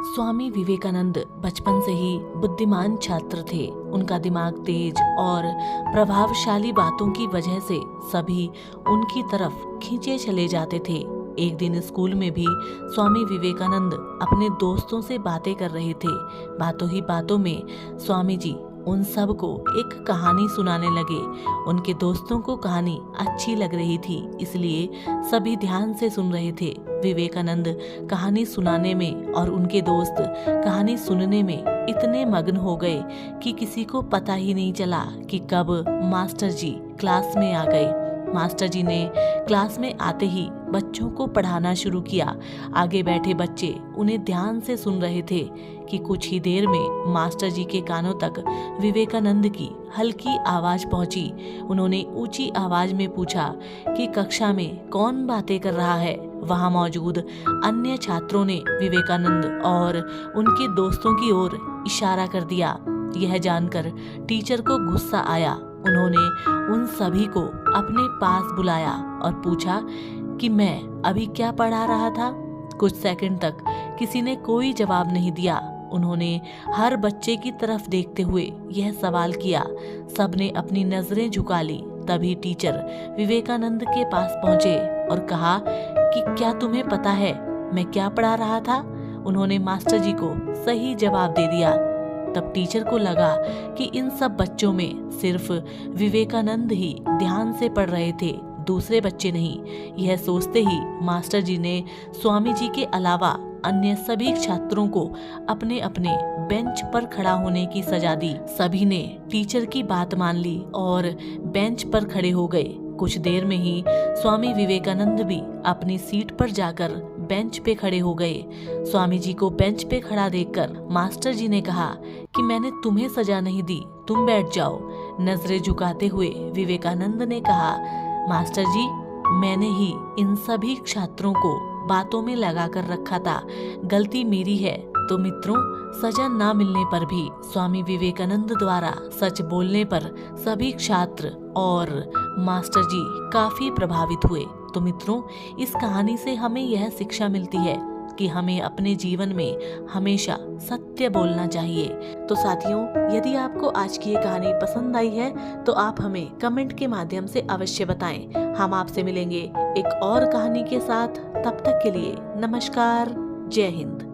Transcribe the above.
स्वामी विवेकानंद बचपन से ही बुद्धिमान छात्र थे। उनका दिमाग तेज और प्रभावशाली बातों की वजह से सभी उनकी तरफ खींचे चले जाते थे। एक दिन स्कूल में भी स्वामी विवेकानंद अपने दोस्तों से बातें कर रहे थे। बातों ही बातों में स्वामी जी उन सब को एक कहानी सुनाने लगे। उनके दोस्तों को कहानी अच्छी लग रही थी, इसलिए सभी ध्यान से सुन रहे थे। विवेकानंद कहानी सुनाने में और उनके दोस्त कहानी सुनने में इतने मग्न हो गए कि किसी को पता ही नहीं चला कि कब मास्टर जी क्लास में आ गए। मास्टर जी ने क्लास में आते ही बच्चों को पढ़ाना शुरू किया। आगे बैठे बच्चे उन्हें ध्यान से सुन रहे थे कि कुछ ही देर में मास्टर जी के कानों तक विवेकानंद की हल्की आवाज पहुंची। उन्होंने ऊंची आवाज में पूछा कि कक्षा में कौन बातें कर रहा है। वहां मौजूद अन्य छात्रों ने विवेकानंद और उनके दोस्तों की ओर इशारा कर दिया। यह जानकर टीचर को गुस्सा आया। उन्होंने उन सभी को अपने पास बुलाया और पूछा कि मैं अभी क्या पढ़ा रहा था। कुछ सेकंड तक किसी ने कोई जवाब नहीं दिया। उन्होंने हर बच्चे की तरफ देखते हुए यह सवाल किया। सबने अपनी नजरें झुका ली। तभी टीचर विवेकानंद के पास पहुंचे और कहा कि क्या तुम्हें पता है मैं क्या पढ़ा रहा था। उन्होंने मास्टर जी को सही जवाब दे दिया। तब टीचर को लगा कि इन सब बच्चों में सिर्फ विवेकानंद ही ध्यान से पढ़ रहे थे, दूसरे बच्चे नहीं। यह सोचते ही मास्टर जी ने स्वामी जी के अलावा अन्य सभी छात्रों को अपने अपने बेंच पर खड़ा होने की सजा दी। सभी ने टीचर की बात मान ली और बेंच पर खड़े हो गए। कुछ देर में ही स्वामी विवेकानंद भी अपनी सीट पर जाकर बेंच पे खड़े हो गए। स्वामी जी को बेंच पे खड़ा देखकर मास्टर जी ने कहा कि मैंने तुम्हें सजा नहीं दी, तुम बैठ जाओ। नजरें झुकाते हुए विवेकानंद ने कहा, मास्टर जी मैंने ही इन सभी छात्रों को बातों में लगा कर रखा था, गलती मेरी है। तो मित्रों, सजा ना मिलने पर भी स्वामी विवेकानंद द्वारा सच बोलने पर सभी छात्र और मास्टर जी काफी प्रभावित हुए। तो मित्रों, इस कहानी से हमें यह शिक्षा मिलती है कि हमें अपने जीवन में हमेशा सत्य बोलना चाहिए। तो साथियों, यदि आपको आज की ये कहानी पसंद आई है तो आप हमें कमेंट के माध्यम से अवश्य बताएं। हम आपसे मिलेंगे एक और कहानी के साथ। तब तक के लिए नमस्कार, जय हिंद।